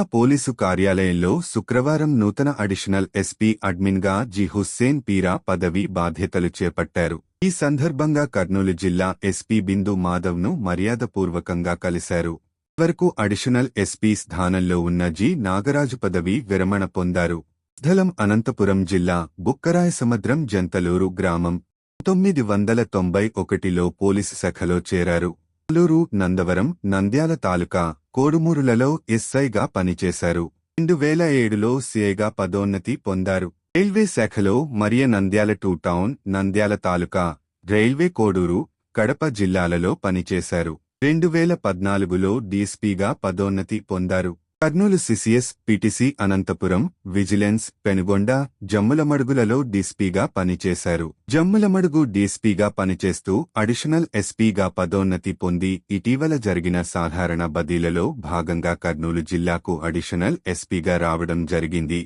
జిల్లా పోలీసు కార్యాలయంలో శుక్రవారం నూతన అడిషనల్ ఎస్పీ అడ్మిన్గా జి హుస్సేన్ పీరా పదవీ బాధ్యతలు చేపట్టారు. ఈ సందర్భంగా కర్నూలు జిల్లా ఎస్పీ బిందు మాధవ్ను మర్యాదపూర్వకంగా కలిశారు. వరకు అడిషనల్ ఎస్పీ స్థానంలో ఉన్న జి నాగరాజు పదవీ విరమణ పొందారు. స్థలం అనంతపురం జిల్లా బుక్కరాయసముద్రం జంతలూరు గ్రామం. 1991లో పోలీసు శాఖలో చేరారు. అల్లూరు, నందవరం, నంద్యాల తాలూకా, కోడుమూరులలో ఎస్ఐగా పనిచేశారు. 2007లో సిఐగా పదోన్నతి పొందారు. రైల్వే శాఖలో మరియ నంద్యాల 2 టౌన్, నంద్యాల తాలూకా, రైల్వే కోడూరు, కడప జిల్లాలలో పనిచేశారు. 2014లో డీఎస్పీగా పదోన్నతి పొందారు. Kurnool CCS, PTC Anantapur, vigilance, Penukonda, జమ్ములమడుగులలో డీఎస్పీగా పనిచేశారు. జమ్ములమడుగు డీఎస్పీగా పనిచేస్తూ అడిషనల్ ఎస్పీగా పదోన్నతి పొంది ఇటీవల జరిగిన సాధారణ బదిలీలో భాగంగా కర్నూలు జిల్లాకు అడిషనల్ ఎస్పీగా రావడం జరిగింది.